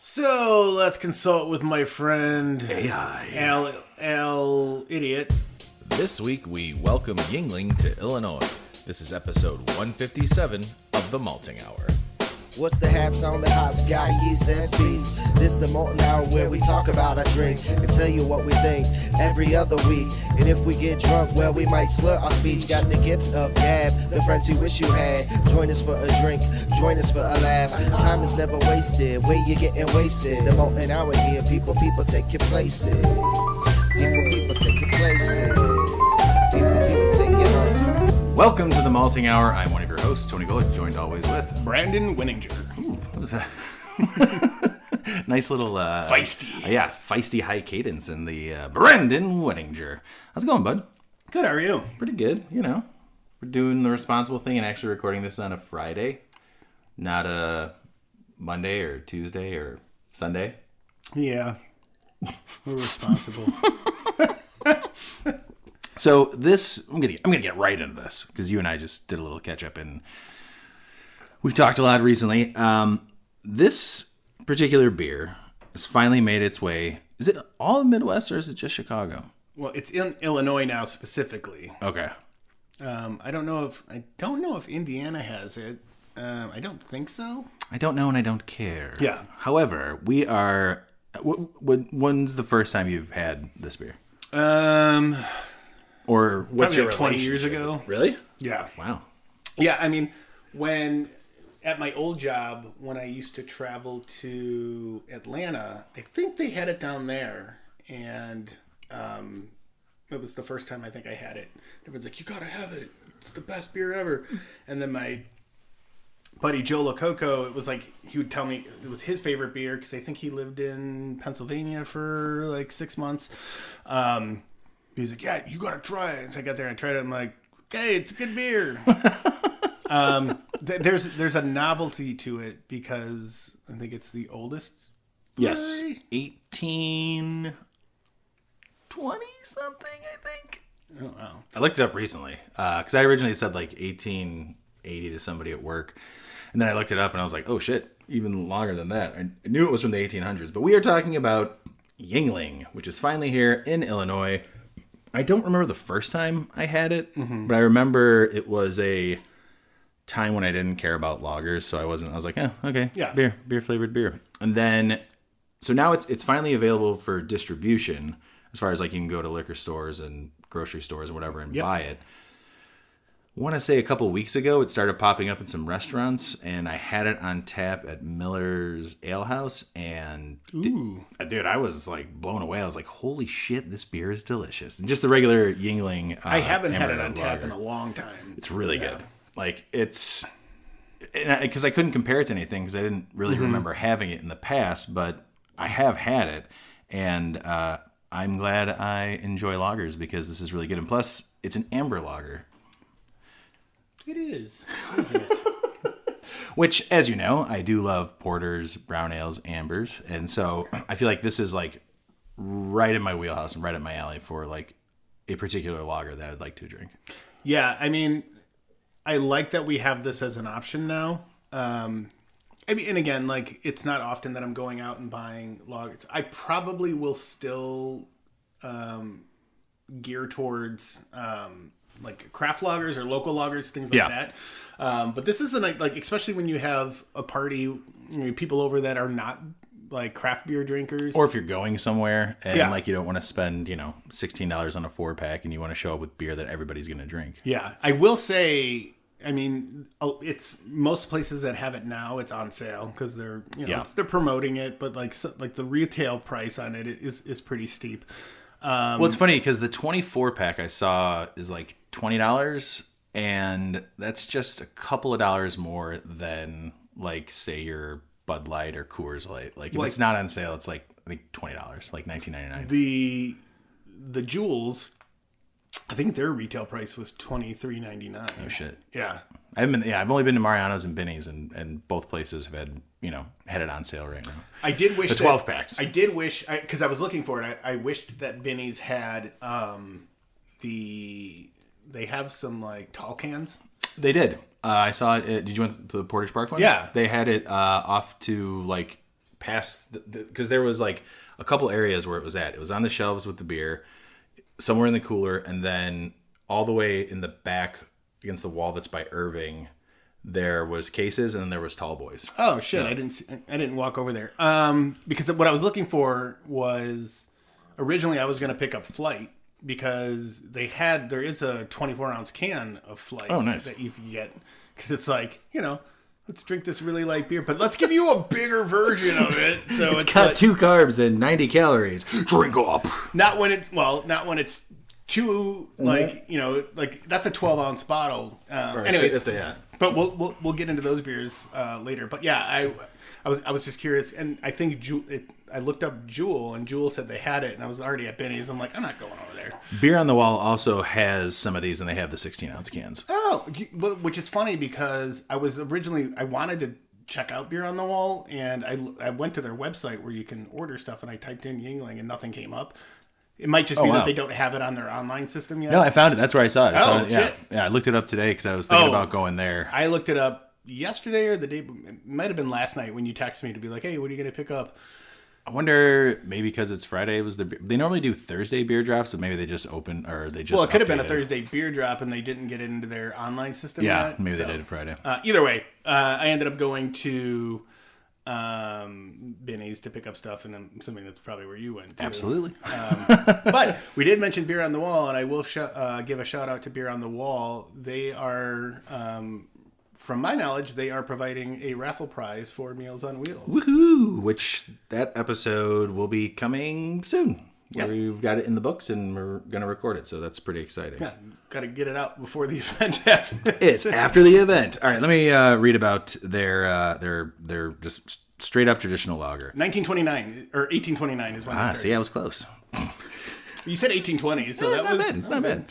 So let's consult with my friend AI. Al Idiot. This week we welcome Yuengling to Illinois. This is episode 157 of the Malting Hour. What's the haps on the hops? Got yeast, that's beast. This the Malting Hour where we talk about our drink and tell you what we think every other week. And if we get drunk, well, we might slur our speech. Got the gift of gab, the friends you wish you had. Join us for a drink, join us for a laugh. Time is never wasted, where you getting wasted. The Malting Hour here, people take your places. People take your places. People take your home. Welcome to the Malting Hour. I'm one of your hosts, Tony Golick, joined always with Brandon Winninger. Ooh, what was that? Nice little Feisty. Yeah, feisty high cadence in the Brandon Winninger. How's it going, bud? Good, how are you? Pretty good, you know. We're doing the responsible thing and actually recording this on a Friday, not a Monday or Tuesday or Sunday. Yeah. We're responsible. So this, I'm gonna get right into this because you and I just did a little catch up and we've talked a lot recently. This particular beer has finally made its way. Is it all the Midwest or is it just Chicago? Well, it's in Illinois now specifically. Okay. I don't know if Indiana has it. I don't think so. I don't know and I don't care. Yeah. However, we are. When's the first time you've had this beer? Or what's Probably your like 20 relationship? years ago. Really? Yeah. Wow. Yeah, I mean, when at my old job, when I used to travel to Atlanta, I think they had it down there, and it was the first time I think I had it. Everyone's like, "You gotta have it; it's the best beer ever." And then my buddy Joe Lococo, it was like he would tell me it was his favorite beer because I think he lived in Pennsylvania for like 6 months. He's like, "Yeah, you gotta try it." So I got there and I tried it. I'm like, "Okay, it's a good beer." There's a novelty to it because I think it's the oldest. Yes. brewery. 1820 something, I think. Oh wow. I looked it up recently because I originally said like 1880 to somebody at work. And then I looked it up and I was like, oh shit, even longer than that. I knew it was from the 1800s. But we are talking about Yuengling, which is finally here in Illinois. I don't remember the first time I had it, but I remember it was a time when I didn't care about lagers, so I was like, okay, Yeah. beer flavored beer. And then, so now it's finally available for distribution, as far as like you can go to liquor stores and grocery stores and whatever and buy it. I want to say a couple weeks ago, it started popping up in some restaurants, and I had it on tap at Miller's Ale House, and dude, I was like blown away. I was like, holy shit, this beer is delicious. And just the regular Yuengling. I haven't had it amaretto on tap lager. in a long time. It's really good. Like it's because I couldn't compare it to anything because I didn't really remember having it in the past, but I have had it, and I'm glad I enjoy lagers because this is really good. And plus, it's an amber lager. It is. Which, as you know, I do love porters, brown ales, ambers. And so I feel like this is like right in my wheelhouse and right up my alley for like a particular lager that I'd like to drink. Yeah, I mean, I like that we have this as an option now. I mean, and again, like it's not often that I'm going out and buying lagers. I probably will still gear towards like craft lagers or local lagers, things like that. But this isn't like, especially when you have a party, people over that are not like craft beer drinkers. Or if you're going somewhere and like you don't want to spend, $16 on a 4-pack and you want to show up with beer that everybody's going to drink. Yeah. I will say, I mean, it's most places that have it now, it's on sale because they're, they're promoting it, but like the retail price on it is pretty steep. Well, it's funny because the 24-pack I saw is like $20, and that's just a couple of dollars more than like say your Bud Light or Coors Light. Like if it's not on sale, it's like I think $20, like $19.99. The Juuls, I think their retail price was $23.99. Oh shit. Yeah. I've only been to Mariano's and Binny's, and both places have had had it on sale right now. I did wish the 12 packs. I did wish because I was looking for it. I wished that Binny's had they have some like tall cans. They did. I saw it. Did you went to the Portage Park one? Yeah. They had it off to like past because there was like a couple areas where it was at. It was on the shelves with the beer, somewhere in the cooler, and then all the way in the back against the wall that's by Irving, there was cases, and then there was Tall Boys. Oh shit! Yeah. I didn't walk over there. Because what I was looking for was originally I was going to pick up Flight because there is a 24-ounce can of Flight. Oh, nice. That you can get because it's like let's drink this really light beer, but let's give you a bigger version of it. So it's got like, 2 carbs and 90 calories. Drink up. Not when it's too like that's a 12-ounce bottle. Anyways, but we'll get into those beers later. But yeah, I was just curious, and I think I looked up Jewel, and Jewel said they had it, and I was already at Benny's. I'm like, I'm not going over there. Beer on the Wall also has some of these, and they have the 16-ounce cans. Oh, which is funny because I wanted to check out Beer on the Wall, and I went to their website where you can order stuff, and I typed in Yuengling, and nothing came up. It might just be that they don't have it on their online system yet. No, I found it. That's where I saw it. Shit. Yeah, I looked it up today because I was thinking about going there. I looked it up yesterday or the day. It might have been last night when you texted me to be like, hey, what are you going to pick up? I wonder, maybe because it's Friday, they normally do Thursday beer drops, but maybe they just opened, or they just Well, it could have been a Thursday beer drop, and they didn't get it into their online system yet. Yeah, maybe they did it Friday. Either way, I ended up going to Benny's to pick up stuff, and I'm assuming that's probably where you went too. Absolutely. But we did mention Beer on the Wall, and I will give a shout out to Beer on the Wall. They are, from my knowledge, they are providing a raffle prize for Meals on Wheels. Woohoo! Which that episode will be coming soon. Yep. We've got it in the books, and we're going to record it, so that's pretty exciting. Yeah, got to get it out before the event happens. It's after the event. All right, let me read about their just straight up traditional lager. 1929 or 1829 is when they started. See, I was close. You said 1820, so that was... It's not bad.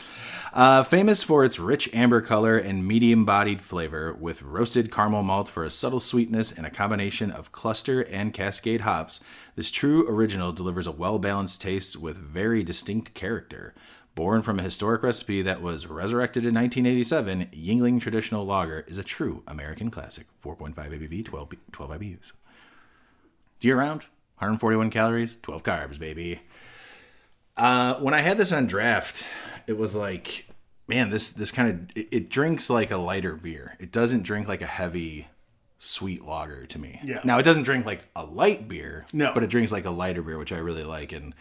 Famous for its rich amber color and medium-bodied flavor, with roasted caramel malt for a subtle sweetness and a combination of cluster and cascade hops, this true original delivers a well-balanced taste with very distinct character. Born from a historic recipe that was resurrected in 1987, Yuengling Traditional Lager is a true American classic. 4.5 ABV, 12 IBUs. Year-round, 141 calories, 12 carbs, baby. When I had this on draft, it was like, man, this kind of, it drinks like a lighter beer. It doesn't drink like a heavy, sweet lager to me. Yeah. Now, it doesn't drink like a light beer, no, but it drinks like a lighter beer, which I really like. And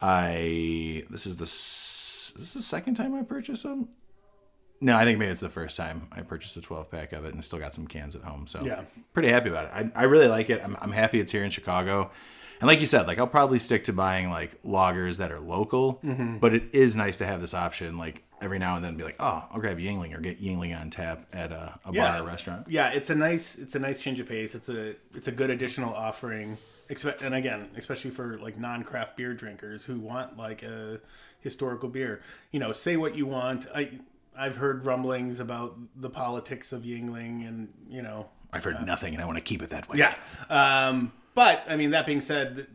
this is the second time I purchased them. No, I think maybe it's the first time I purchased a 12-pack of it, and still got some cans at home. So yeah, pretty happy about it. I really like it. I'm happy it's here in Chicago. And like you said, like I'll probably stick to buying like lagers that are local, but it is nice to have this option like every now and then be like, oh, I'll grab Yuengling or get Yuengling on tap at a bar or restaurant. Yeah, it's a nice change of pace. It's a good additional offering. And again, especially for like non-craft beer drinkers who want like a historical beer. Say what you want. I've heard rumblings about the politics of Yuengling, and I've heard nothing, and I want to keep it that way. Yeah. But I mean, that being said,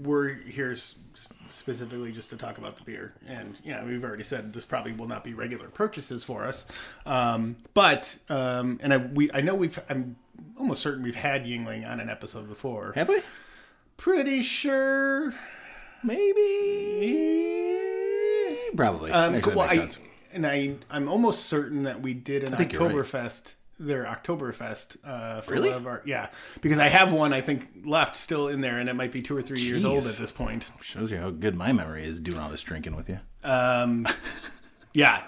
we're here specifically just to talk about the beer, and we've already said this probably will not be regular purchases for us. But I'm almost certain we've had Yuengling on an episode before. Have we? Pretty sure. Maybe. Probably. Actually, that makes sense. I'm almost certain that we did an Oktoberfest. Their Oktoberfest for really? one of our because I have one I think left still in there, and it might be 2 or 3 years old at this point. Shows you how good my memory is doing all this drinking with you. Yeah,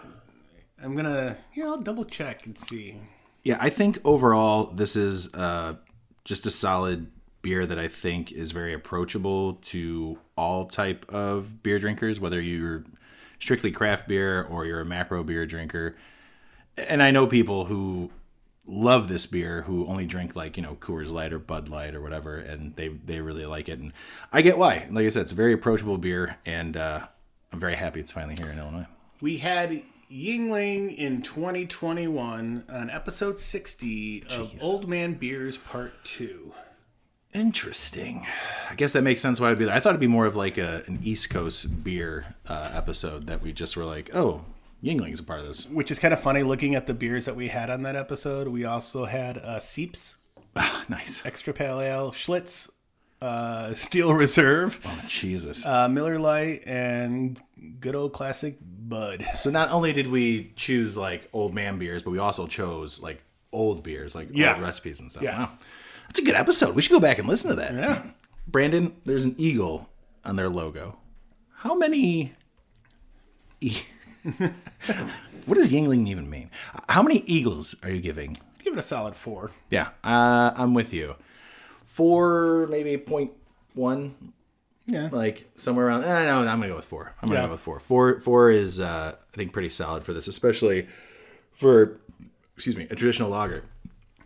I'm gonna I'll double check and see. Yeah, I think overall this is just a solid beer that I think is very approachable to all type of beer drinkers, whether you're strictly craft beer or you're a macro beer drinker. And I know people who love this beer who only drink like Coors Light or Bud Light or whatever, and they really like it, and I get why. Like I said, it's a very approachable beer, and I'm very happy it's finally here in Illinois. We had Yuengling in 2021 on episode 60 of Old Man Beers Part 2. Interesting. I guess that makes sense why it'd be. I thought it'd be more of like an East Coast beer episode that we just were like, oh, Yuengling's a part of this. Which is kind of funny looking at the beers that we had on that episode. We also had Seeps. Nice. Extra Pale Ale, Schlitz, Steel Reserve, Oh, Jesus. Miller Lite, and good old classic Bud. So not only did we choose like old man beers, but we also chose like old beers, like old recipes and stuff. Yeah. Wow. That's a good episode. We should go back and listen to that. Yeah. Brandon, there's an eagle on their logo. How many... What does Yuengling even mean? How many eagles are you giving? Give it a solid 4. Yeah, I'm with you. 4, maybe 0.1. Yeah. Like somewhere around. No, I'm gonna go with 4. I'm gonna go with 4. Four is I think pretty solid for this, especially for a traditional lager.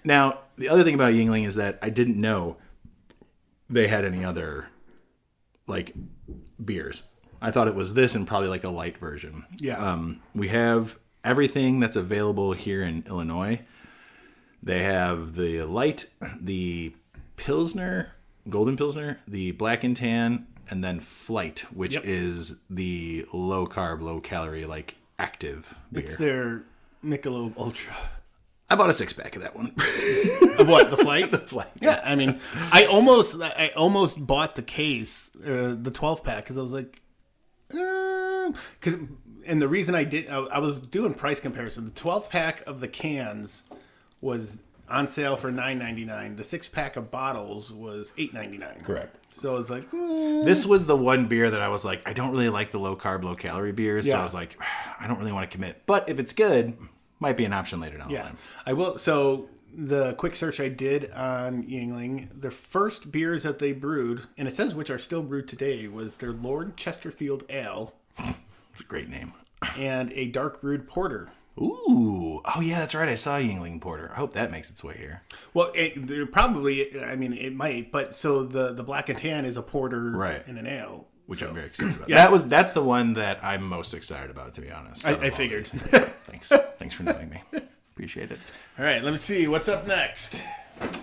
Now the other thing about Yuengling is that I didn't know they had any other like beers. I thought it was this and probably like a light version. Yeah. We have everything that's available here in Illinois. They have the light, the Pilsner, Golden Pilsner, the Black and Tan, and then Flight, which is the low carb, low calorie, like active beer. It's their Michelob Ultra. I bought a 6-pack of that one. Of what? The Flight? The Flight. Yeah. I mean, I almost bought the case, the 12-pack, because I was like, and the reason I did, I was doing price comparison. The 12-pack of the cans was on sale for $9.99. The 6-pack of bottles was $8.99. Correct. So it's like, This was the one beer that I was like, I don't really like the low carb, low calorie beers. So Yeah. I was like, I don't really want to commit. But if it's good, might be an option later down the yeah, line. I will. So the quick search I did on Yuengling, the first beers that they brewed, and it says which are still brewed today, was their Lord Chesterfield Ale It's a great name. and a dark brewed porter. Ooh. Oh, yeah, that's right. I saw Yuengling Porter. I hope that makes its way here. Well, they're probably, I mean, it might, but so the Black and Tan is a porter Right. and an ale. Which I'm very excited about. Yeah. That's the one that I'm most excited about, to be honest. I figured. Thanks for knowing me. Appreciate it. All right, let me see. What's up next?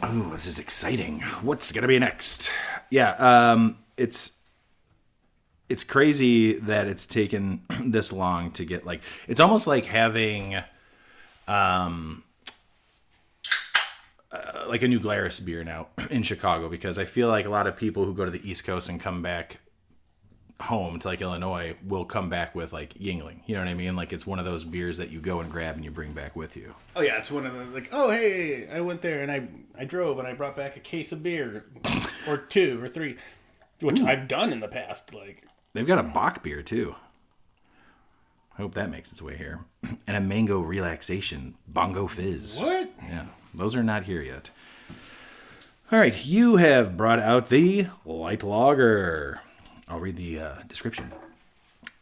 Oh, this is exciting. What's gonna be next? Yeah, it's crazy that it's taken this long to get like. It's almost like having, like a new Glarus beer now in Chicago, because I feel like a lot of people who go to the East Coast and come back home to like Illinois will come back with like Yuengling. You know what I mean? Like it's one of those beers that you go and grab and you bring back with you. Oh yeah, it's one of the like. Oh hey, I went there and I drove and I brought back a case of beer, or 2 or 3, which I've done in the past. Like They've got a Bach beer too. I hope that makes its way here. And a mango relaxation bongo fizz. what? Yeah, those are not here yet. All right, you have brought out the light lager. I'll read the description.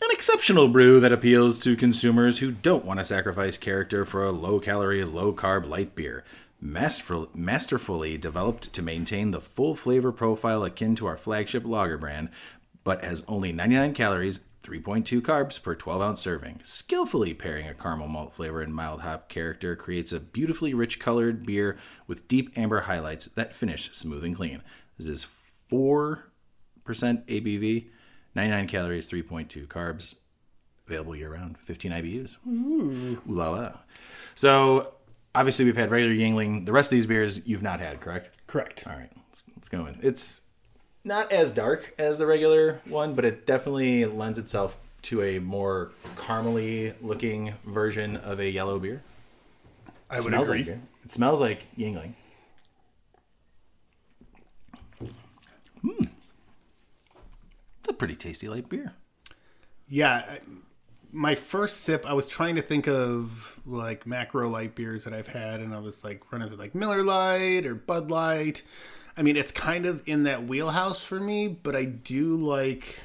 An exceptional brew that appeals to consumers who don't want to sacrifice character for a low-calorie, low-carb light beer. Masterfully developed to maintain the full flavor profile akin to our flagship lager brand, but has only 99 calories, 3.2 carbs per 12-ounce serving. Skillfully pairing a caramel malt flavor and mild hop character creates a beautifully rich colored beer with deep amber highlights that finish smooth and clean. This is 4% ABV, 99 calories, 3.2 carbs, available year-round, 15 IBUs. Ooh la la. So, obviously, we've had regular Yuengling. The rest of these beers you've not had, correct? Correct. All right, let's go in. It's not as dark as the regular one, but it definitely lends itself to a more caramely looking version of a yellow beer. I would agree. Like it. It smells like Yuengling. It's a pretty tasty light beer. Yeah, my first sip, I was trying to think of like macro light beers that I've had, and I was like running through like Miller Lite or Bud Light. I mean, it's kind of in that wheelhouse for me, but I do like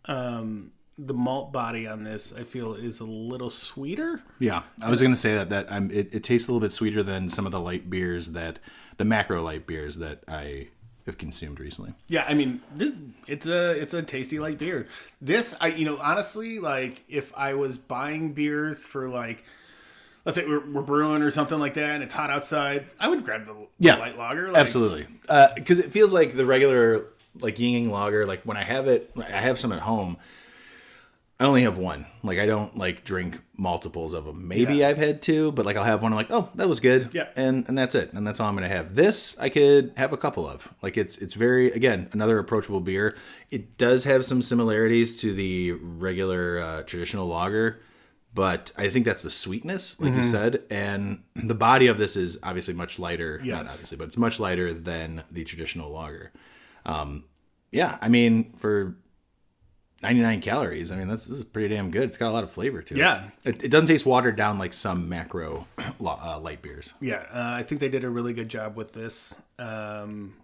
the malt body on this. I feel is a little sweeter. Yeah, I was going to say that it tastes a little bit sweeter than some of the light beers the macro light beers that I have consumed recently. Yeah, I mean, it's a tasty light beer. This, honestly, like if I was buying beers for like, let's say we're brewing or something like that, and it's hot outside, I would grab the light lager. Like, absolutely, because it feels like the regular like Yuengling lager. Like when I have it, I have some at home. I only have one. Like, I don't like drink multiples of them. Maybe I've had two, but like I'll have one. I'm like, oh, that was good. Yeah. And that's it. And that's all I'm gonna have. This I could have a couple of. Like it's very, again, another approachable beer. It does have some similarities to the regular traditional lager, but I think that's the sweetness, like you said, and the body of this is obviously much lighter. Yes. Not obviously, but it's much lighter than the traditional lager. Yeah, I mean for 99 calories. I mean, this is pretty damn good. It's got a lot of flavor to it. Yeah. It doesn't taste watered down like some macro light beers. Yeah, I think they did a really good job with this. And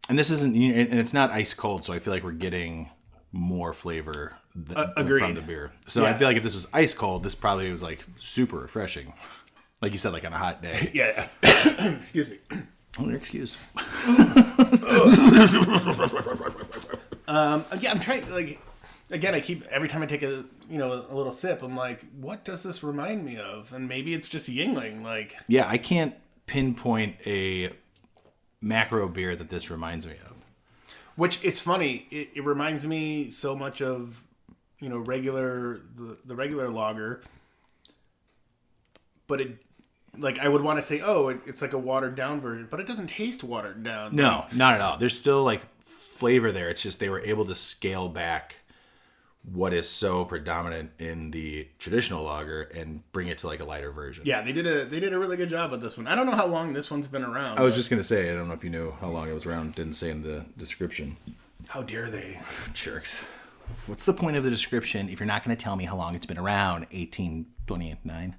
this isn't, and it's not ice cold, so I feel like we're getting more flavor from the beer. So I feel like if this was ice cold, this probably was like super refreshing. Like you said, like on a hot day. Yeah. Excuse me. Oh, you're excused. Yeah, I'm trying, like, again, every time I take a little sip, I'm like, what does this remind me of? And maybe it's just Yuengling, like. Yeah, I can't pinpoint a macro beer that this reminds me of. Which, it's funny, it reminds me so much of, the regular lager, but I would want to say, it's like a watered down version, but it doesn't taste watered down. No, not at all. There's still like flavor there. It's just they were able to scale back what is so predominant in the traditional lager and bring it to like a lighter version. Yeah, they did a really good job with this one. I don't know how long this one's been around. I was just gonna say, I don't know if you knew how long it was around. It didn't say in the description. How dare they? Jerks. What's the point of the description if you're not gonna tell me how long it's been around? 1829.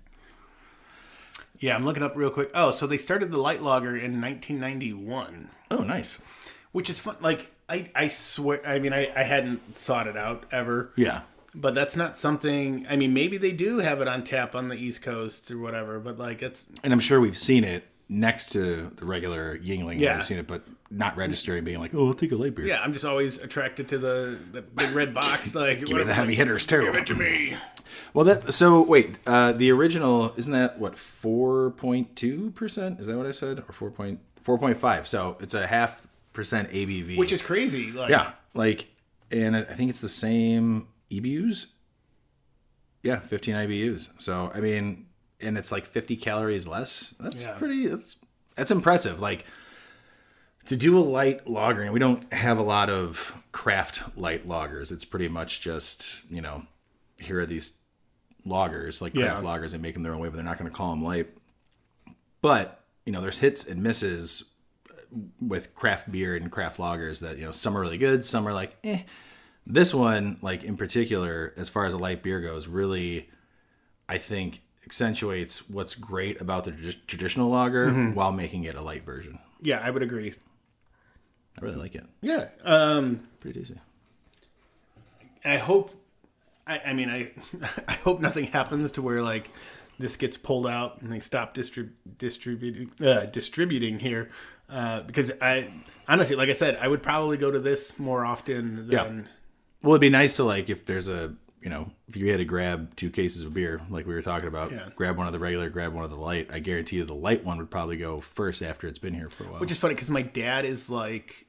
Yeah, I'm looking up real quick. Oh, so they started the light lager in 1991. Oh, nice. Which is fun. Like, I swear, I mean, I hadn't thought it out ever. Yeah. But that's not something, I mean, maybe they do have it on tap on the East Coast or whatever, but like it's... And I'm sure we've seen it next to the regular Yuengling. Yeah. We've seen it, but not registering, being like, oh, I'll take a light beer. Yeah, I'm just always attracted to the big red box. Like, Give me the heavy hitters, too. Give it to me. Well, the original, isn't that, 4.2%? Is that what I said? Or 4.5. So it's a 0.5% ABV. Which is crazy. Like, yeah. And I think it's the same IBUs. Yeah, 15 IBUs. So, I mean, and it's like 50 calories less. That's that's impressive. Like, to do a light lager, and we don't have a lot of craft light lagers. It's pretty much just, here are these lagers, like craft lagers, they make them their own way, but they're not going to call them light. But, there's hits and misses with craft beer and craft lagers that, some are really good, some are like, eh. This one, like in particular, as far as a light beer goes, really, I think, accentuates what's great about the traditional lager while making it a light version. Yeah, I would agree. I really like it. Yeah. Pretty tasty. I hope, I hope nothing happens to where like this gets pulled out and they stop distributing here. Because I honestly, like I said, I would probably go to this more often than. Yeah. Well, it'd be nice to like if there's a if you had to grab 2 cases of beer like we were talking about, grab one of the regular, grab one of the light. I guarantee you the light one would probably go first after it's been here for a while. Which is funny because my dad is like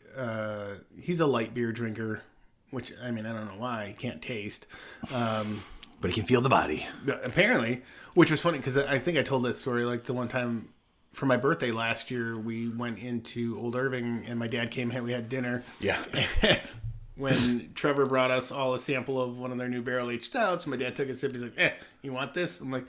he's a light beer drinker, which I don't know why he can't taste, but he can feel the body apparently. Which was funny because I think I told this story like the one time. For my birthday last year, we went into Old Irving, and my dad came here. We had dinner. Yeah. When Trevor brought us all a sample of one of their new barrel-aged stouts, my dad took a sip. He's like, you want this? I'm like,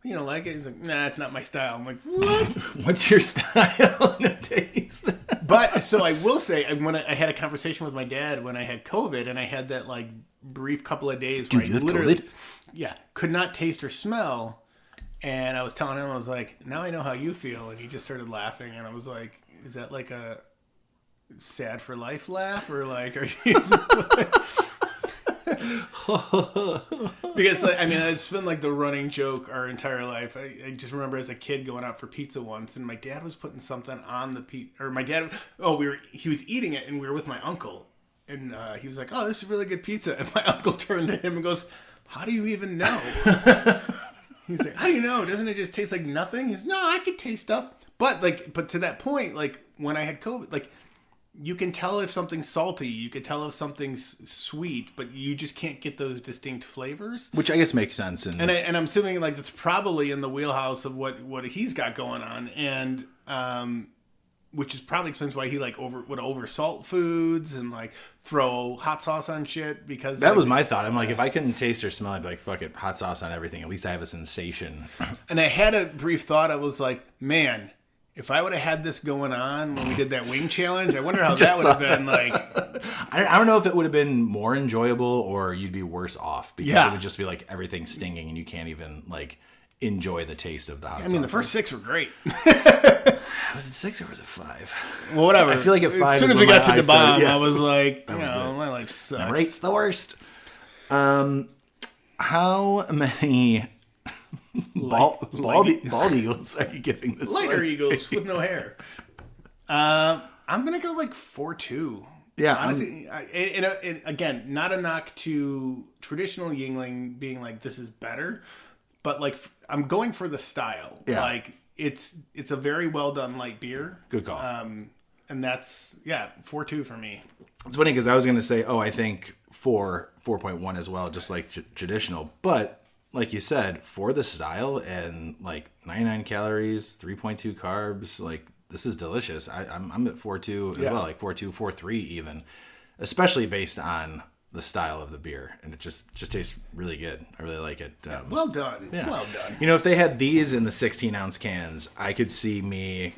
you don't like it? He's like, nah, it's not my style. I'm like, what? What's your style and taste? But, so I will say, when I had a conversation with my dad when I had COVID, and I had that, like, brief couple of days where I literally could not taste or smell. And I was telling him, I was like, now I know how you feel. And he just started laughing. And I was like, is that like a sad for life laugh? Or like, are you... Because, it's been like the running joke our entire life. I just remember as a kid going out for pizza once. And my dad was putting something on the pizza. Or my dad, he was eating it. And we were with my uncle. And he was like, oh, this is really good pizza. And my uncle turned to him and goes, how do you even know? He's like, how do you know? Doesn't it just taste like nothing? He's no, I could taste stuff. But to that point, like when I had COVID, like you can tell if something's salty, you can tell if something's sweet, but you just can't get those distinct flavors. Which I guess makes sense. And I'm assuming like that's probably in the wheelhouse of what he's got going on, and which is probably explains why he like would over salt foods and like throw hot sauce on shit, because that was my thought. I'm like, if I couldn't taste or smell, I'd be like, fuck it, hot sauce on everything. At least I have a sensation. And I had a brief thought. I was like, man, if I would have had this going on when we did that wing challenge, I wonder how that would have been like. I don't know if it would have been more enjoyable or you'd be worse off, because it would just be like everything stinging and you can't even like enjoy the taste of the hot sauce. I mean, the first 6 were great. Was it 6 or was it 5? Well, whatever. I feel like at 5. As soon as we got to the bomb, I was like, my life sucks. Number 8's the worst. How many bald eagles are you giving this? Lighter eagles with no hair. I'm gonna go like 4.2. Yeah, honestly, again, not a knock to traditional Yuengling being like this is better, but like I'm going for the style. Yeah. Like it's a very well done light beer. Good call. And that's 4.2 for me. It's funny because I was gonna say, I think 4.1 as well, just like traditional, but. Like you said, for the style and like 99 calories, 3.2 carbs, like this is delicious. I'm at 4.2 as well, like 4.2, 4.3 even, especially based on the style of the beer, and it just tastes really good. I really like it. Well done. Yeah. Well done. You know, if they had these in the 16-ounce cans, I could see me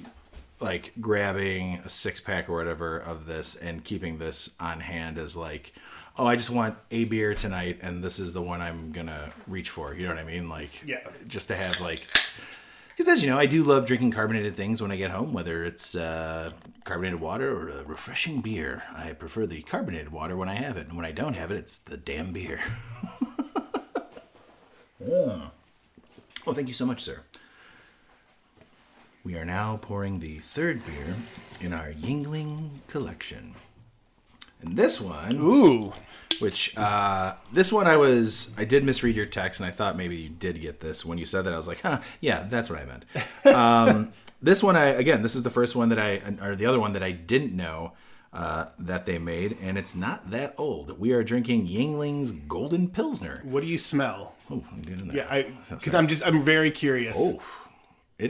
like grabbing a 6-pack or whatever of this and keeping this on hand as like, I just want a beer tonight, and this is the one I'm gonna reach for. You know what I mean? Like, just to have like, because as you know, I do love drinking carbonated things when I get home, whether it's carbonated water or a refreshing beer. I prefer the carbonated water when I have it, and when I don't have it, it's the damn beer. Oh, thank you so much, sir. We are now pouring the third beer in our Yuengling collection. And this one, which this one I did misread your text, and I thought maybe you did get this. When you said that, I was like, yeah, that's what I meant. This one, this is the first one or the other one that I didn't know that they made, and it's not that old. We are drinking Yuengling's Golden Pilsner. What do you smell? Oh, I'm getting that. Yeah, because I'm very curious. Oh, it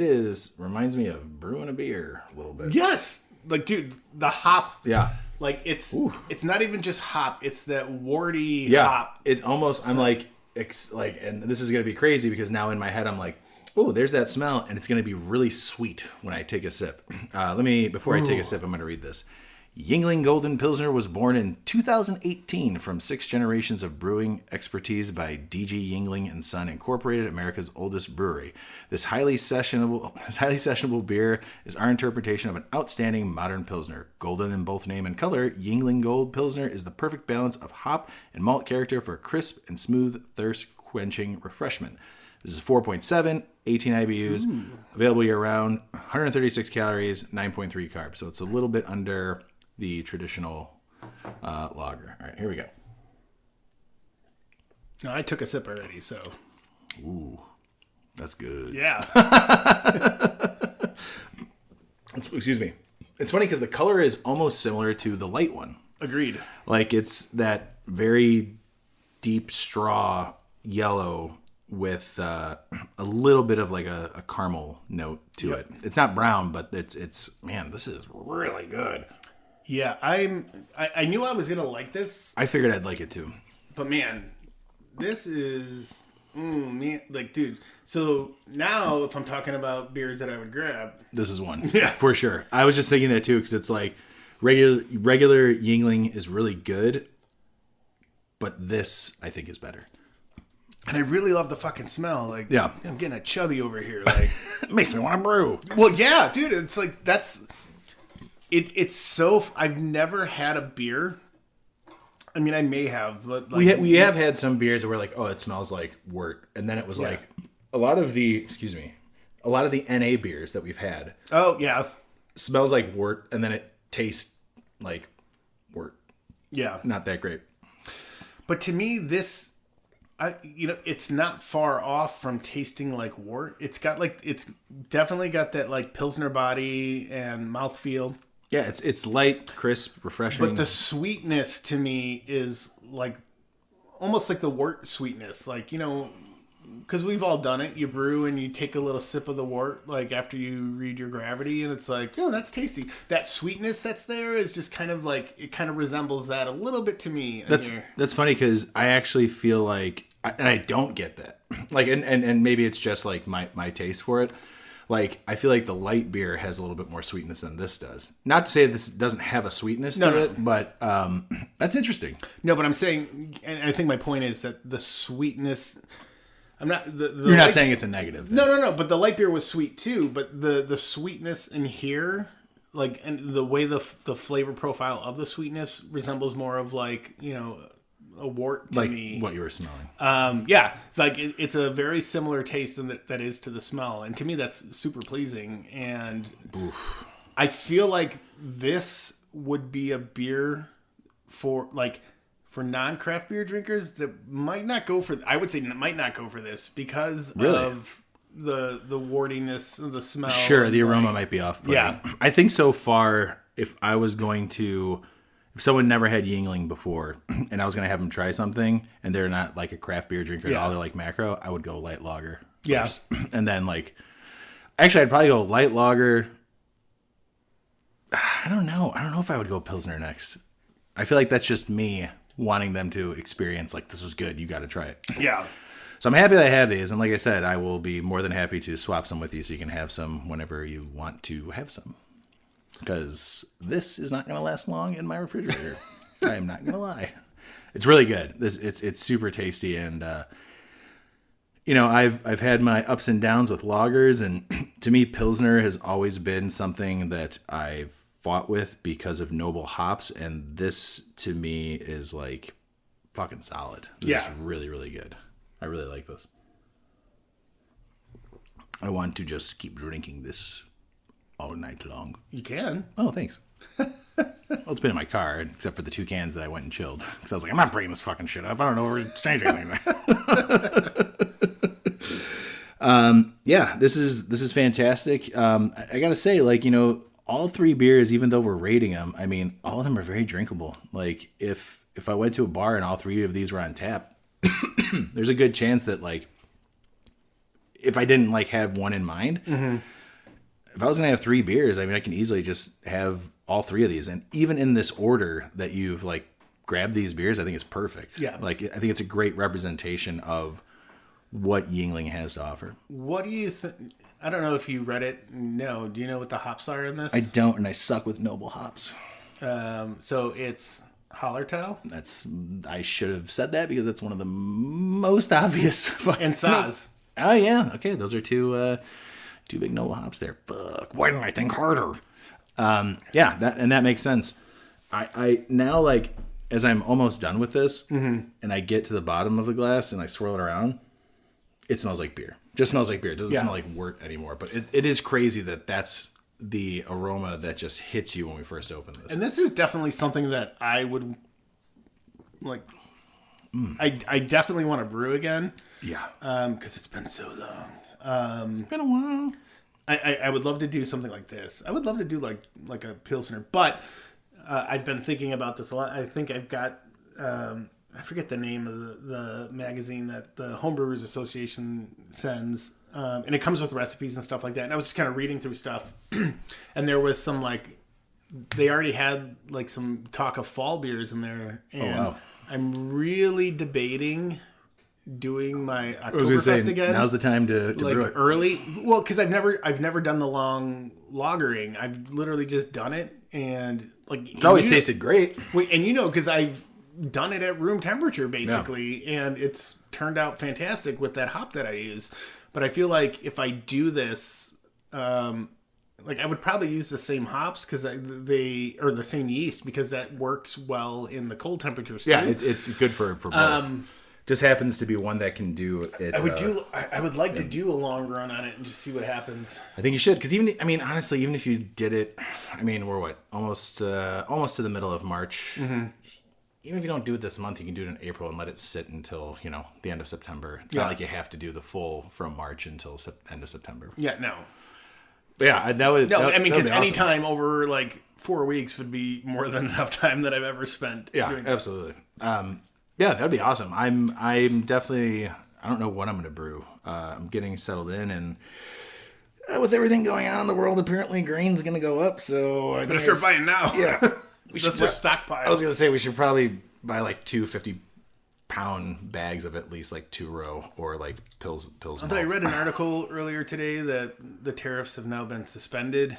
reminds me of brewing a beer a little bit. Yes, like dude, the hop. Yeah. Like it's not even just hop; it's that warty hop. It's almost. I'm like, and this is gonna be crazy because now in my head I'm like, there's that smell, and it's gonna be really sweet when I take a sip. Before I take a sip, I'm gonna read this. Yuengling Golden Pilsner was born in 2018 from 6 generations of brewing expertise by D.G. Yuengling and Son Incorporated, America's oldest brewery. This highly sessionable beer is our interpretation of an outstanding modern Pilsner. Golden in both name and color, Yuengling Gold Pilsner is the perfect balance of hop and malt character for a crisp and smooth, thirst-quenching refreshment. This is 4.7, 18 IBUs, available year-round, 136 calories, 9.3 carbs. So it's a little bit under the traditional lager. All right, here we go. No, I took a sip already, so. Ooh, that's good. Yeah. Excuse me. It's funny because the color is almost similar to the light one. Agreed. Like it's that very deep straw yellow with a little bit of like a caramel note to it. It's not brown, but it's man, this is really good. Yeah, I knew I was gonna like this. I figured I'd like it too. But man, this is like dude. So now if I'm talking about beers that I would grab, this is one. Yeah, for sure. I was just thinking that too because it's like regular Yuengling is really good, but this I think is better. And I really love the fucking smell. Like, yeah, I'm getting a chubby over here. Like, it makes me want to brew. Well, yeah, dude. It's like that's. It's so. I've never had a beer. I mean, I may have, but like, we have had some beers where we're like, it smells like wort, and then it was like a lot of the NA beers that we've had. Oh yeah, smells like wort, and then it tastes like wort. Yeah, not that great. But to me, this. It's not far off from tasting like wort. It's definitely got that like Pilsner body and mouthfeel. Yeah, it's light, crisp, refreshing. But the sweetness to me is like almost like the wort sweetness. Like, because we've all done it. You brew and you take a little sip of the wort, like after you read your gravity, and it's like, oh, that's tasty. That sweetness that's there is just kind of like, it kind of resembles that a little bit to me. That's funny because I actually feel like, and I don't get that. Like, and maybe it's just like my taste for it. Like, I feel like the light beer has a little bit more sweetness than this does. Not to say this doesn't have a sweetness to it, but that's interesting. No, but I'm saying, and I think my point is that the sweetness. I'm not. You're not saying it's a negative thing. No. But the light beer was sweet too. But the sweetness in here, like, and the way the flavor profile of the sweetness resembles more of like a wort to me. What you were smelling. Yeah, it's like it's a very similar taste than that is to the smell, and to me that's super pleasing. And Oof. I feel like this would be a beer for non-craft beer drinkers that might not go for. I would say might not go for this because of the wartiness of the smell. Sure, the aroma might be off. Yeah, I think so far, if someone never had Yuengling before and I was going to have them try something and they're not like a craft beer drinker at all, they're like macro, I would go light lager first. Yeah. And then I'd probably go light lager. I don't know if I would go Pilsner next. I feel like that's just me wanting them to experience like, this is good, you got to try it. Yeah. So I'm happy that I have these. And like I said, I will be more than happy to swap some with you so you can have some whenever you want to have some. Because this is not going to last long in my refrigerator. I am not going to lie. It's really good. It's super tasty, and I've had my ups and downs with lagers, and to me, Pilsner has always been something that I've fought with because of noble hops, and this to me is like fucking solid. This is really, really good. I really like this. I want to just keep drinking this all night long. You can. Oh, thanks. Well, it's been in my car, except for the 2 cans that I went and chilled. Because I was like, I'm not bringing this fucking shit up. I don't know where to change anything. Yeah, this is fantastic. I gotta say, all 3 beers, even though we're rating them, I mean, all of them are very drinkable. Like, if I went to a bar and all 3 of these were on tap, there's a good chance that, if I didn't, have one in mind... Mm-hmm. If I was going to have 3 beers, I mean, I can easily just have all 3 of these. And even in this order that you've, grabbed these beers, I think it's perfect. Yeah. I think it's a great representation of what Yuengling has to offer. What do you think? I don't know if you read it. No. Do you know what the hops are in this? I don't, and I suck with noble hops. So it's Hallertau? I should have said that because that's one of the most obvious. And Saaz. Oh, yeah. Okay, those are 2 big noble hops there. Fuck. Why didn't I think harder? Yeah, that makes sense. I now, as I'm almost done with this, and I get to the bottom of the glass and I swirl it around, it smells like beer. Just smells like beer. It doesn't smell like wort anymore. But it is crazy that that's the aroma that just hits you when we first open this. And this is definitely something that I would I definitely want to brew again. Yeah. Because it's been so long. It's been a while. I would love to do something like this. I would love to do like a Pilsner, but I've been thinking about this a lot. I think I've got I forget the name of the magazine that the Homebrewers Association sends, and it comes with recipes and stuff like that. And I was just kind of reading through stuff, and there was some they already had some talk of fall beers in there, and I'm really debating doing my Oktoberfest again. Now's the time to brew it early. Well, because I've never done the long lagering. I've literally just done it, and it always tasted great. And because I've done it at room temperature basically, and it's turned out fantastic with that hop that I use. But I feel like if I do this, I would probably use the same hops or the same yeast because that works well in the cold temperatures too. Yeah, it's good for both. Just happens to be one that can do it. I would like to do a long run on it and just see what happens. I think you should, because honestly, even if you did it, we're almost to the middle of March. Mm-hmm. Even if you don't do it this month, you can do it in April and let it sit until the end of September. It's not like you have to do the full from March until end of September. Yeah, no. Yeah, that would. No, that, I mean, because because any time over like 4 weeks would be more than enough time that I've ever spent. Yeah, doing absolutely. Yeah, that'd be awesome. I'm definitely. I don't know what I'm going to brew. I'm getting settled in, and with everything going on in the world, apparently grain's going to go up. So I Better start buying now. Yeah, Let's just stockpile. I was going to say we should probably buy like 250-pound bags of at least like 2 row or like pills. I read an article earlier today that the tariffs have now been suspended.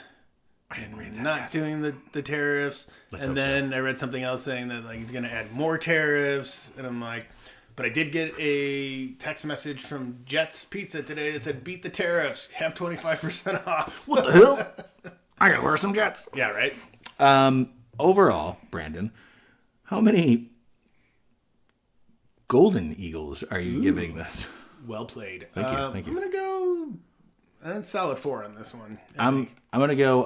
I didn't read that. Not doing the tariffs. And then I read something else saying that like he's going to add more tariffs. And I'm like, but I did get a text message from Jet's Pizza today that said, beat the tariffs, have 25% off. What the hell? I got to wear some Jets. Yeah, right? Overall, Brandon, how many Golden Eagles are you giving this? Well played. Thank you. Thank you. I'm going to go solid 4 on this one. I'm gonna go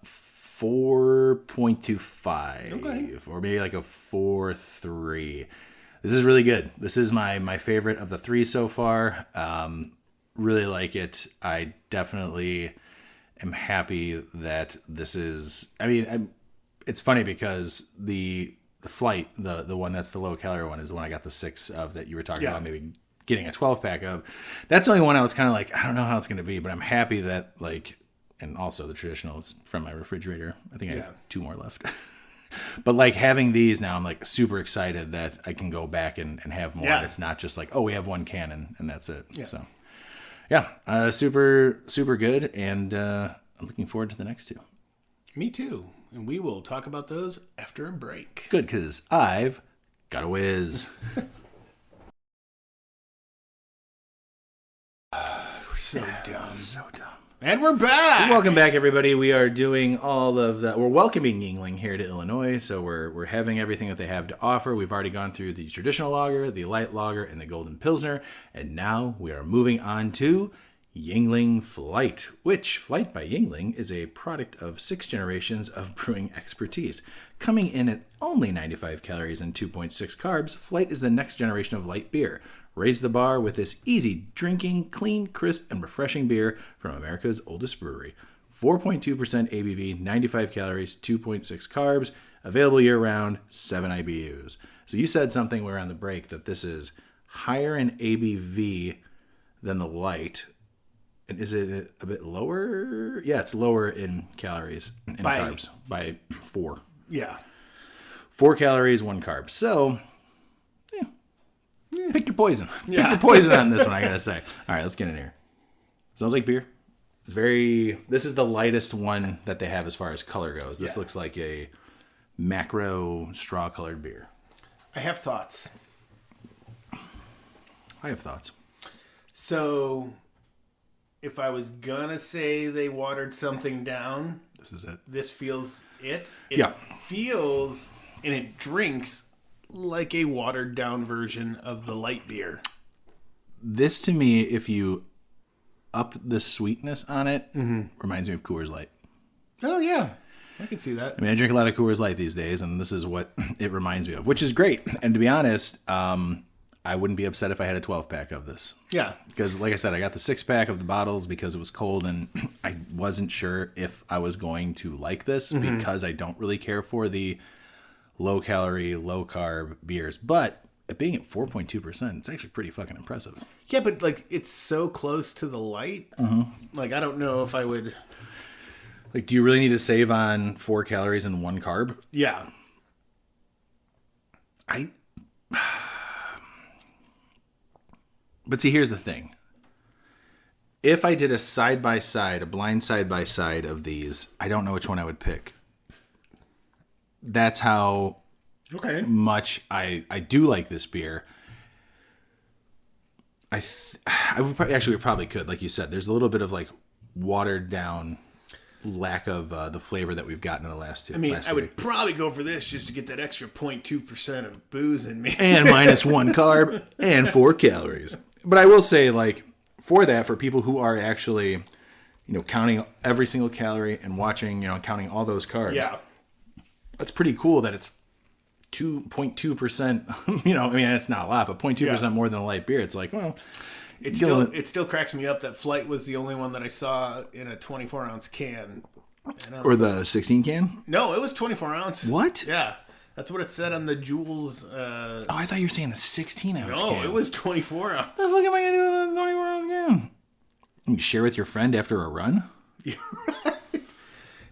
4.25, Okay. or maybe like a 4.3. This is really good. This is my favorite of the 3 so far. Really like it. I definitely am happy that this is. I mean, it's funny because the flight, the one that's the low calorie one, is the one I got the 6 of that you were talking about. Maybe getting a 12 pack of. That's the only one I was kind of like, I don't know how it's going to be, but I'm happy that like, and also the traditional is from my refrigerator. I think I have 2 more left. But like having these now, I'm like super excited that I can go back and have more. Yeah. It's not just like, oh, we have 1 can and that's it. Yeah. So yeah, super good, and I'm looking forward to the next 2. Me too. And we will talk about those after a break. Good, because I've got a whiz. We're so dumb. So dumb. And we're back. Welcome back, everybody. We are doing all of the. We're welcoming Yuengling here to Illinois, so we're having everything that they have to offer. We've already gone through the traditional lager, the light lager, and the golden pilsner, and now we are moving on to Yuengling Flight, which Flight by Yuengling is a product of 6 generations of brewing expertise. Coming in at only 95 calories and 2.6 carbs, Flight is the next generation of light beer. Raise the bar with this easy drinking, clean, crisp, and refreshing beer from America's oldest brewery. 4.2% ABV, 95 calories, 2.6 carbs, available year-round, 7 IBUs. So you said something when we were on the break that this is higher in ABV than the light. And is it a bit lower? Yeah, it's lower in calories and carbs by 4. Yeah. 4 calories, 1 carb. So, pick your poison. Pick your poison on this one, I gotta say. All right, let's get in here. Smells like beer. It's this is the lightest one that they have as far as color goes. This looks like a macro straw-colored beer. I have thoughts. So, if I was gonna say they watered something down, This is it. this feels it. Yeah. Feels, and it drinks like a watered down version of the light beer. This, to me, if you up the sweetness on it, reminds me of Coors Light. Oh, yeah. I can see that. I mean, I drink a lot of Coors Light these days, and this is what it reminds me of, which is great. And to be honest, I wouldn't be upset if I had a 12-pack of this. Yeah. Because, like I said, I got the 6-pack of the bottles because it was cold, and I wasn't sure if I was going to like this because I don't really care for the low-calorie, low-carb beers. But it being at 4.2%, it's actually pretty fucking impressive. Yeah, but, like, it's so close to the light. Like, I don't know if I would... Like, do you really need to save on 4 calories and 1 carb? Yeah. But see, here's the thing. If I did a side-by-side, a blind side-by-side of these, I don't know which one I would pick. That's how much I do like this beer. I would we probably could, like you said. There's a little bit of like watered down lack of the flavor that we've gotten in the last 2. I mean, I would probably go for this just to get that extra 0.2% of booze in me. And minus 1 carb and 4 calories. But I will say, like, for that, for people who are actually, counting every single calorie and watching, counting all those carbs. Yeah. That's pretty cool that it's 2.2%. I mean, it's not a lot, but 0.2% more than a light beer. It's like, well, It still cracks me up that Flight was the only one that I saw in a 24-ounce can. Or the 16 can? No, it was 24 ounce. What? Yeah. That's what it said on the Jules. Oh, I thought you were saying a 16-ounce No, can. it was 24 ounce. What the fuck am I going to do with a 24-ounce can? You share with your friend after a run? Yeah.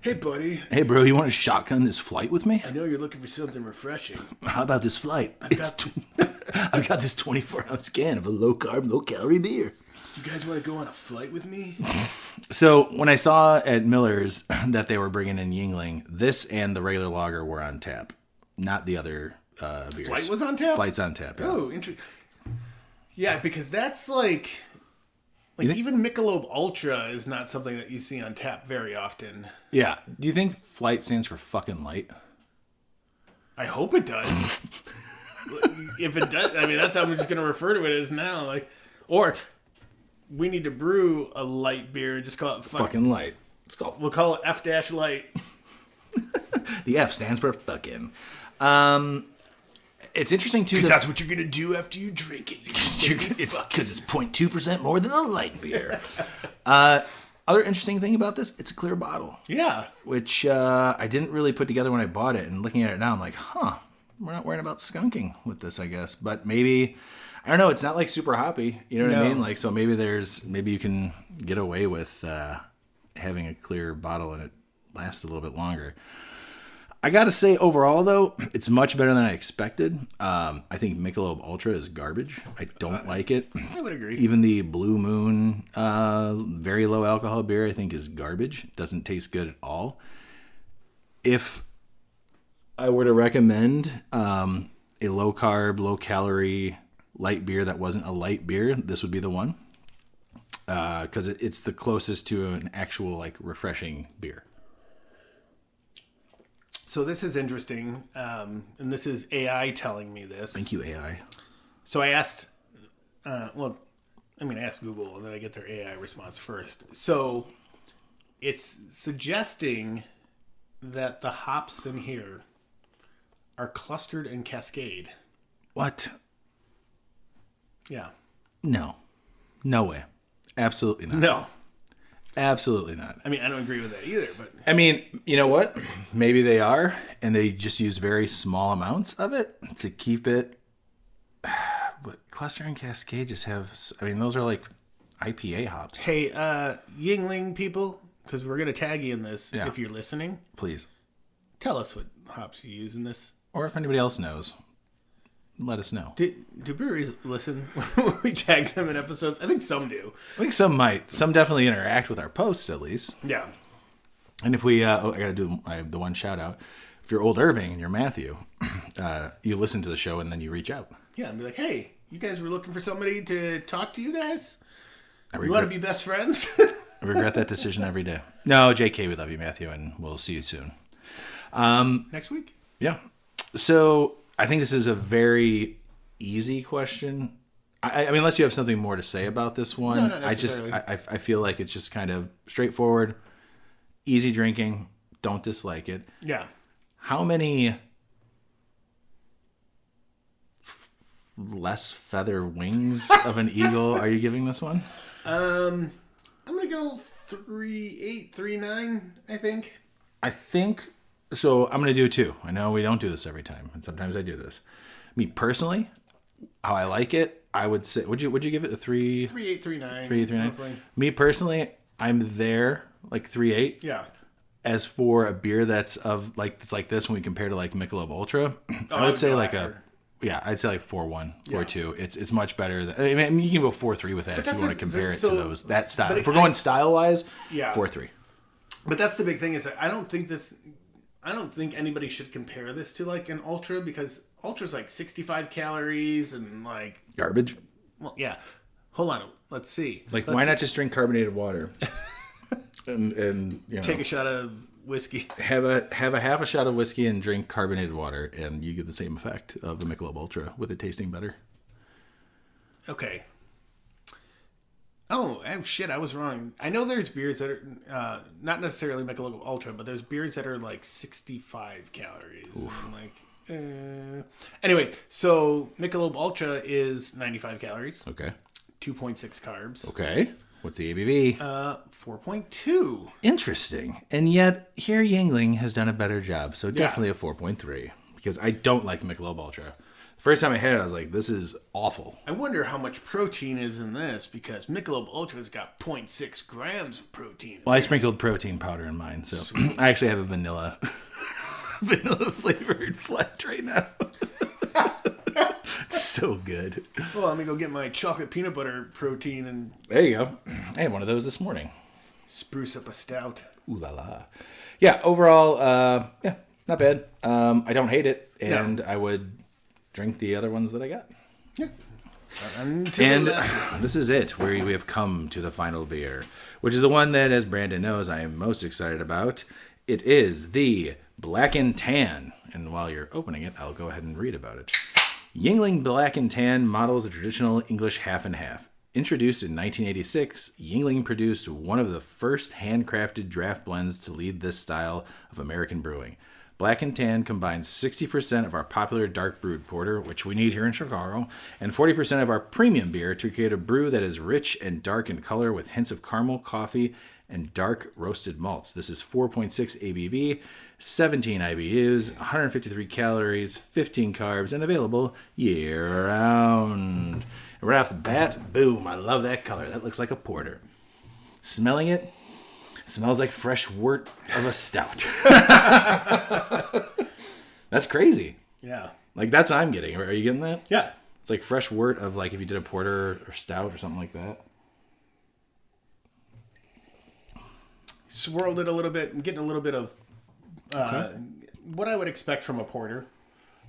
Hey, buddy. Hey, bro, you want to shotgun this Flight with me? I know you're looking for something refreshing. How about this Flight? I've got this 24-ounce can of a low-carb, low-calorie beer. You guys want to go on a flight with me? So when I saw at Miller's that they were bringing in Yuengling, this and the regular lager were on tap, not the other beers. Flight was on tap? Flight's on tap, yeah. Oh, interesting. Yeah, because that's like even Michelob Ultra is not something that you see on tap very often. Yeah. Do you think Flight stands for fucking light? I hope it does. If it does, I mean, that's how I'm just going to refer to it as now. Or we need to brew a light beer and just call it fucking light. We'll call it F-Light. The F stands for fucking. It's interesting too. Because that's what you're going to do after you drink it. It's because it's 0.2% more than a light beer. Other interesting thing about this, it's a clear bottle. Yeah. Which I didn't really put together when I bought it. And looking at it now, I'm like, we're not worrying about skunking with this, I guess. But maybe, I don't know, it's not like super hoppy. You know what I mean? Like, so maybe you can get away with having a clear bottle and it lasts a little bit longer. I gotta say, overall though, it's much better than I expected. I think Michelob Ultra is garbage. I don't like it. I would agree. Even the Blue Moon, very low alcohol beer, I think is garbage. It doesn't taste good at all. If I were to recommend a low carb, low calorie light beer that wasn't a light beer, this would be the one. Because it's the closest to an actual like refreshing beer. So this is interesting, and this is AI telling me this. Thank you, AI. So I asked, I asked Google, and then I get their AI response first. So it's suggesting that the hops in here are clustered and cascade. What? Yeah. No. No way. Absolutely not. No. Absolutely not. I mean, I don't agree with that either, but... I mean, you know what? Maybe they are, and they just use very small amounts of it to keep it... But Cluster and Cascade just have... I mean, those are like IPA hops. Hey, Yuengling people, because we're going to tag you in this if you're listening. Please. Tell us what hops you use in this. Or if anybody else knows, let us know. Do breweries listen when we tag them in episodes? I think some do. I think some might. Some definitely interact with our posts, at least. Yeah. And if we... I got to do the one shout out. If you're Old Irving and you're Matthew, you listen to the show and then you reach out. Yeah, and be like, hey, you guys were looking for somebody to talk to you guys? You want to be best friends? I regret that decision every day. No, JK, we love you, Matthew, and we'll see you soon. Next week? Yeah. So I think this is a very easy question. I mean, unless you have something more to say about this one. No, not necessarily. I feel like it's just kind of straightforward, easy drinking, don't dislike it. Yeah. How many less feather wings of an eagle are you giving this one? I'm going to go 3.8, 3.9, I think. I think, so I'm going to do 2. I know we don't do this every time, and sometimes I do this. Me personally, how I like it, I would say, would you give it a 3? 3.8, 3.9. 3.9. Me personally, I'm there, like 3.8. Yeah. As for a beer that's it's like this when we compare to like Michelob Ultra, I would say like I'd say like 4.1, 4.2. It's much better than, I mean you can go 4.3 with that if you want to compare it to that style. If we're going style wise, 4.3. But that's the big thing is that I don't think anybody should compare this to like an Ultra because Ultra's like 65 calories and like garbage. Well, yeah. Hold on. Let's see. Why not just drink carbonated water? and you know, take a shot of whiskey. Have a half a shot of whiskey and drink carbonated water, and you get the same effect of the Michelob Ultra with it tasting better. Okay. Oh shit! I was wrong. I know there's beers that are not necessarily Michelob Ultra, but there's beers that are like 65 calories. And anyway, so Michelob Ultra is 95 calories. Okay. 2.6 carbs. Okay. What's the ABV? 4.2. Interesting. And yet, here Yuengling has done a better job. So definitely a 4.3. Because I don't like Michelob Ultra. The first time I had it, I was like, this is awful. I wonder how much protein is in this, because Michelob Ultra's got 0.6 grams of protein. Well, I sprinkled protein powder in mine, so I actually have a vanilla flavored flat right now. It's so good. Well, let me go get my chocolate peanut butter protein and There you go. I had one of those this morning. spruce up a stout. Ooh la la. Yeah, overall, not bad. I don't hate it, and I would drink the other ones that I got. Yeah. And this is it. We have come to the final beer, which is the one that, as Brandon knows, I am most excited about. It is the Black and Tan. And while you're opening it, I'll go ahead and read about it. Yuengling Black and Tan models a traditional English half and half. Introduced in 1986, Yuengling produced one of the first handcrafted draft blends to lead this style of American brewing. Black and Tan combines 60% of our popular dark brewed porter, which we need here in Chicago, and 40% of our premium beer to create a brew that is rich and dark in color with hints of caramel, coffee, and dark roasted malts. This is 4.6 ABV, 17 IBUs, 153 calories, 15 carbs, and available year-round. And right off the bat, boom, I love that color. That looks like a porter. Smelling it, smells like fresh wort of a stout. That's crazy. Yeah. Like, that's what I'm getting. Are you getting that? Yeah. It's like fresh wort of, like, if you did a porter or stout or something like that. Swirled it a little bit and getting a little bit of what I would expect from a porter.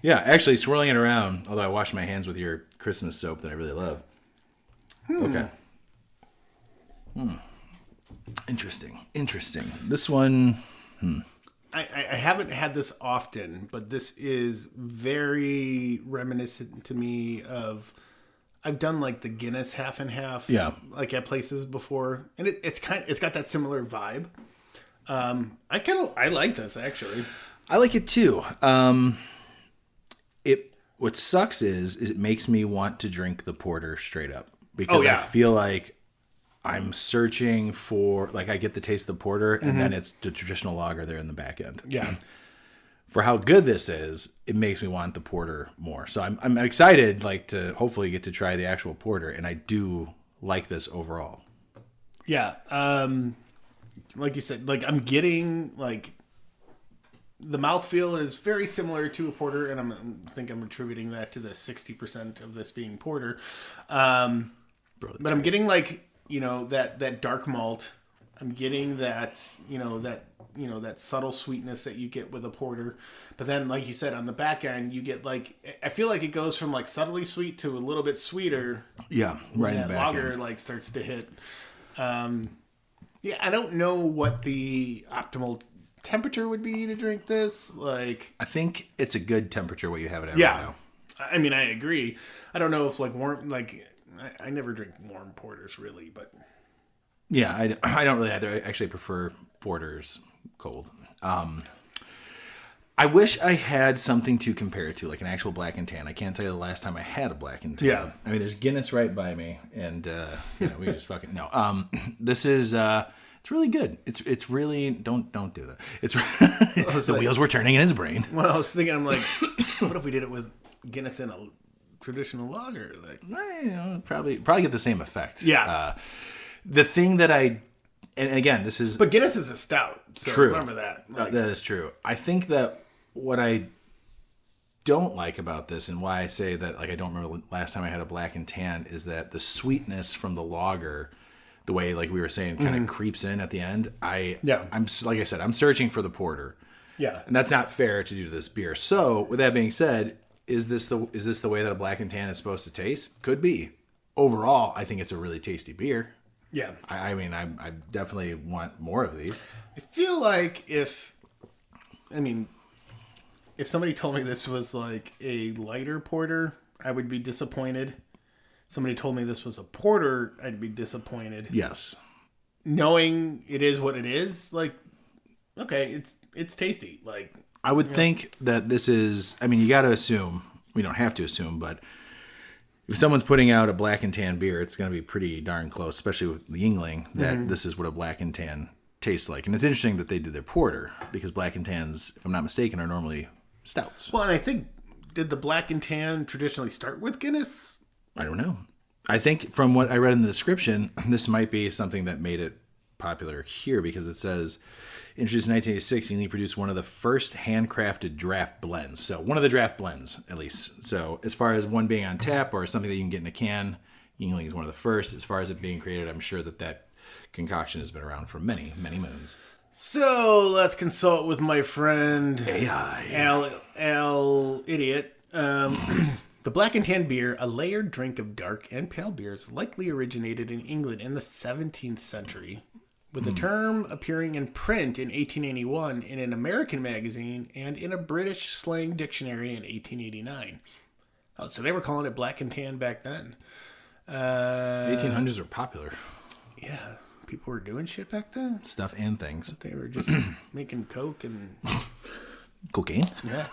Yeah, actually swirling it around, although I washed my hands with your Christmas soap that I really love. Okay. Interesting. This one... I haven't had this often, but this is very reminiscent to me of... I've done like the Guinness half and half, like at places before, and it's got that similar vibe. I like this actually. I like it too. What sucks is it makes me want to drink the porter straight up because I feel like I'm searching for, like, I get the taste of the porter and then it's the traditional lager there in the back end. Yeah. For how good this is, it makes me want the porter more. So I'm excited, like, to hopefully get to try the actual porter, and I do like this overall. Yeah. Like you said, like, I'm getting, like, the mouthfeel is very similar to a porter, and I think I'm attributing that to the 60% of this being porter. But I'm getting, like, that dark malt. I'm getting that subtle sweetness that you get with a porter. But then, like you said, on the back end, you get, like, I feel like it goes from, like, subtly sweet to a little bit sweeter. Yeah, right in the back lager, end. like, starts to hit. I don't know what the optimal temperature would be to drink this. Like, I think it's a good temperature what you have it at right now. I mean, I agree. I don't know if, like, warm, like, I never drink warm porters really, but yeah, I don't really either. I actually prefer porters cold. I wish I had something to compare it to, like an actual Black and Tan. I can't tell you the last time I had a Black and Tan. Yeah. I mean, there's Guinness right by me, and we just fucking no. This is it's really good. It's really don't do that. It's the wheels were turning in his brain. Well, I was thinking, I'm like, what if we did it with Guinness and a traditional lager? Like, Probably get the same effect. Yeah. The thing that and again, this is... But Guinness is a stout, so true. Remember that. Like, that is true. I think that what I don't like about this, and why I say that, like, I don't remember last time I had a Black and Tan, is that the sweetness from the lager, the way, like we were saying, kind of creeps in at the end. I'm like I said, I'm searching for the porter. Yeah. And that's not fair to do to this beer. So, with that being said, is this the way that a Black and Tan is supposed to taste? Could be. Overall, I think it's a really tasty beer. Yeah. I mean, I definitely want more of these. I feel like if somebody told me this was like a lighter porter, I would be disappointed. Somebody told me this was a porter, I'd be disappointed. Yes. Knowing it is what it is, like, okay, it's tasty. Like, I would think that this is, I mean, you got to assume, we don't have to assume, but if someone's putting out a black and tan beer, it's going to be pretty darn close, especially with the Yuengling, that this is what a black and tan tastes like. And it's interesting that they did their porter, because black and tans, if I'm not mistaken, are normally stouts. Well, and I think, did the black and tan traditionally start with Guinness? I don't know. I think from what I read in the description, this might be something that made it popular here, because it says, introduced in 1986, Yuengling produced one of the first handcrafted draft blends. So one of the draft blends, at least. So as far as one being on tap or something that you can get in a can, Yuengling is one of the first. As far as it being created, I'm sure that concoction has been around for many, many moons. So let's consult with my friend AI. Al Idiot. The black and tan beer, a layered drink of dark and pale beers, likely originated in England in the 17th century, with the term appearing in print in 1881 in an American magazine and in a British slang dictionary in 1889. Oh, so they were calling it black and tan back then. 1800s were popular. Yeah, people were doing shit back then. Stuff and things. They were just making Coke and... Cocaine? Yeah.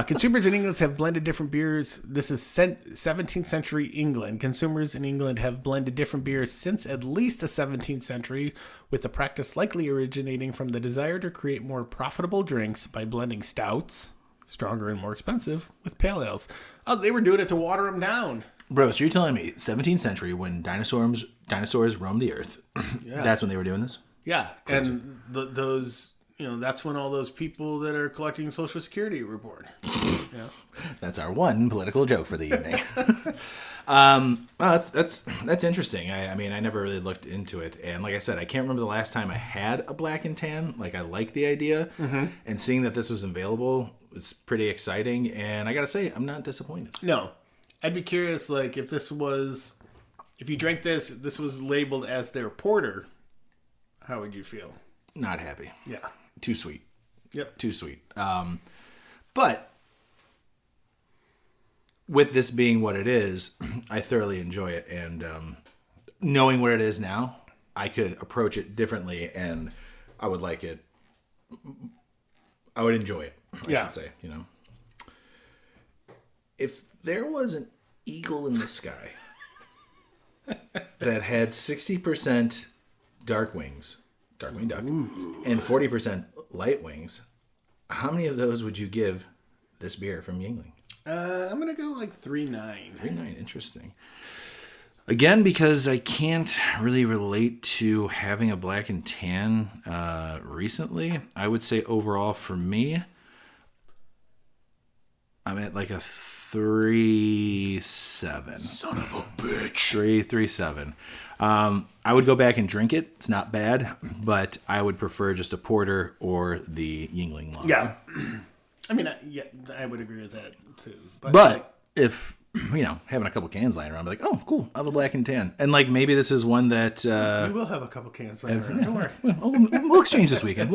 Consumers in England have blended different beers. This is 17th century England. Consumers in England have blended different beers since at least the 17th century, with the practice likely originating from the desire to create more profitable drinks by blending stouts, stronger and more expensive, with pale ales. Oh, they were doing it to water them down. Bro, so you're telling me 17th century, when dinosaurs roamed the earth, that's when they were doing this? Yeah, crazy. And those... that's when all those people that are collecting Social Security report. Yeah. That's our one political joke for the evening. Well, that's interesting. I mean, I never really looked into it. And like I said, I can't remember the last time I had a black and tan. Like, I like the idea. And seeing that this was available was pretty exciting. And I got to say, I'm not disappointed. No. I'd be curious, like, if you drank this was labeled as their porter, how would you feel? Not happy. Yeah. Too sweet. Yep. Too sweet. But with this being what it is, I thoroughly enjoy it. And knowing what it is now, I could approach it differently, and I would like it. I would enjoy it, I should say, If there was an eagle in the sky that had 60% dark wings, Darkwing Duck, and 40% light wings, how many of those would you give this beer from Yuengling? I'm going to go like 3.9. 3.9, interesting. Again, because I can't really relate to having a black and tan recently, I would say overall for me, I'm at like a 3.7. Son of a bitch. 3.7. I would go back and drink it. It's not bad, but I would prefer just a porter or the Yuengling Lager. Yeah. I mean, I would agree with that too. But if, having a couple cans lying around, I'd be like, oh, cool, I have a black and tan. And like, maybe this is one that... we will have a couple cans lying around. Don't worry. We'll exchange this weekend.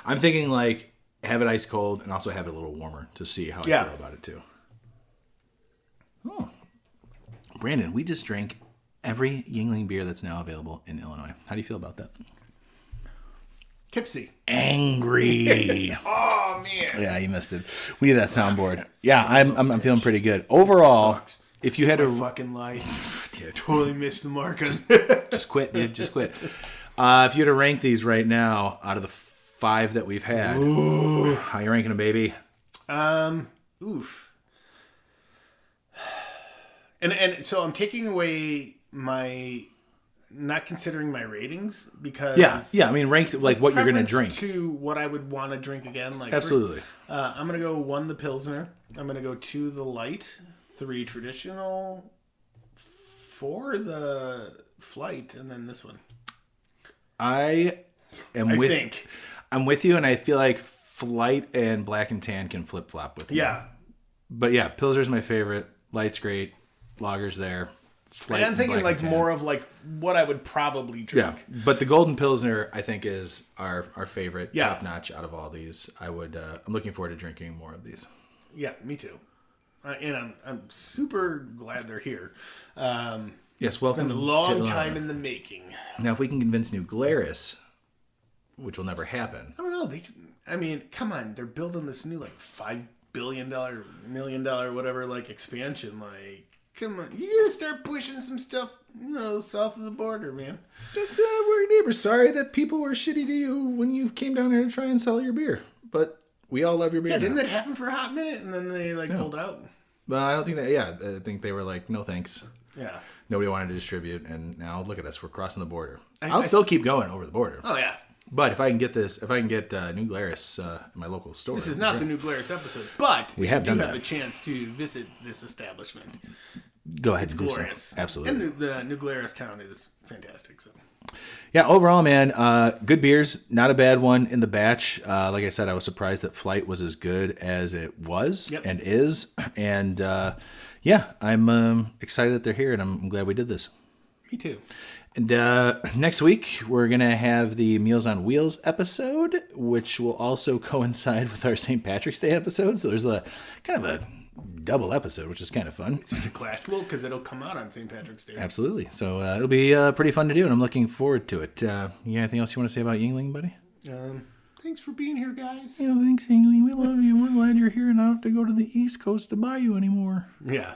I'm thinking like, have it ice cold and also have it a little warmer to see how I feel about it too. Oh. Brandon, we just drank every Yuengling beer that's now available in Illinois. How do you feel about that? Tipsy. Angry. Oh, man. Yeah, you missed it. We need that soundboard. Yeah, I'm feeling pretty good. Overall, if you had to... fucking life. Dude, totally missed the mark. Just quit, dude. Just quit. If you had to rank these right now out of the 5 that we've had, how you ranking them, baby? Oof. And so I'm taking away not considering my ratings, because yeah. I mean, ranked like what you're gonna drink to what I would want to drink again. Like absolutely. I'm gonna go 1 the Pilsner. I'm gonna go 2 the light, 3 traditional, 4 the flight, and then this one. I'm with you, and I feel like flight and black and tan can flip flop with me. Yeah, but yeah, Pilsner's my favorite. Light's great. Lager's there. And I'm thinking like more of like what I would probably drink. Yeah, but the Golden Pilsner I think is our favorite, top notch out of all these. I'm looking forward to drinking more of these. Yeah, me too. And I'm super glad they're here. Yes, welcome. It's been a long time in the making. Now, if we can convince New Glarus, which will never happen. I don't know. Come on, they're building this new like $5 billion, $1 million, whatever, like expansion. Like, Come on, you gotta start pushing some stuff, south of the border, man. Just we're neighbors. Sorry that people were shitty to you when you came down here to try and sell your beer. But we all love your beer. Yeah, now. didn't that happen for a hot minute and then they pulled out? Well, I don't think that. Yeah, I think they were like, no thanks. Yeah. Nobody wanted to distribute, and now look at us. We're crossing the border. I'll still keep going over the border. Oh yeah. But if I can get New Glarus in my local store. This is not the New Glarus episode, but we have done the chance to visit this establishment. Go ahead It's and do glorious. so. Absolutely. And the New Glarus town is fantastic. So. Yeah, overall, man, good beers. Not a bad one in the batch. Like I said, I was surprised that Flight was as good as it was and is. And I'm excited that they're here, and I'm glad we did this. Me too. And next week, we're going to have the Meals on Wheels episode, which will also coincide with our St. Patrick's Day episode. So there's a kind of a double episode, which is kind of fun. It's just a clash, because it'll come out on St. Patrick's Day. Absolutely. So it'll be pretty fun to do, and I'm looking forward to it. You got anything else you want to say about Yuengling, buddy? Thanks for being here, guys. Yeah, thanks, Yuengling. We love you. We're glad you're here, and I don't have to go to the East Coast to buy you anymore. Yeah.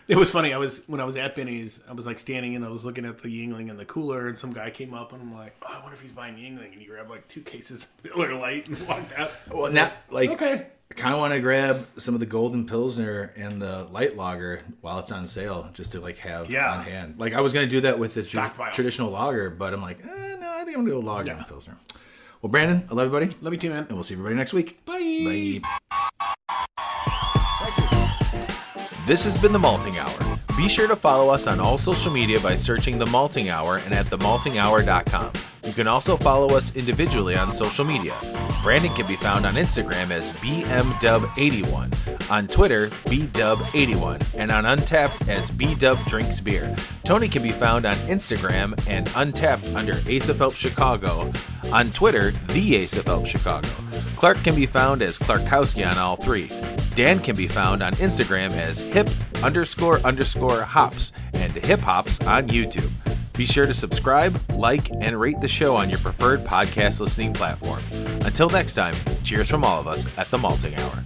It was funny. When I was at Benny's, I was like standing and I was looking at the Yuengling in the cooler, and some guy came up and I'm like, "Oh, I wonder if he's buying Yuengling." And he grabbed like 2 cases of Miller Lite and walked out. Well, now, okay. I kind of want to grab some of the Golden Pilsner and the Light Lager while it's on sale, just to have on hand. Like I was going to do that with the traditional lager, but I'm like, no, I think I'm going to go lager and Pilsner. Well, Brandon, I love you, buddy. Love you too, man. And we'll see everybody next week. Bye. Bye. This has been The Malting Hour. Be sure to follow us on all social media by searching The Malting Hour and at themaltinghour.com. You can also follow us individually on social media. Brandon can be found on Instagram as BMDub81, on Twitter, BDub81, and on Untapped as BDubDrinksBeer. Tony can be found on Instagram and Untapped under Ace of Help Chicago, on Twitter, The Ace of Help Chicago. Clark can be found as Clarkowski on all 3. Dan can be found on Instagram as hip__hops and hip hops on YouTube. Be sure to subscribe, like, and rate the show on your preferred podcast listening platform. Until next time, cheers from all of us at The Malting Hour.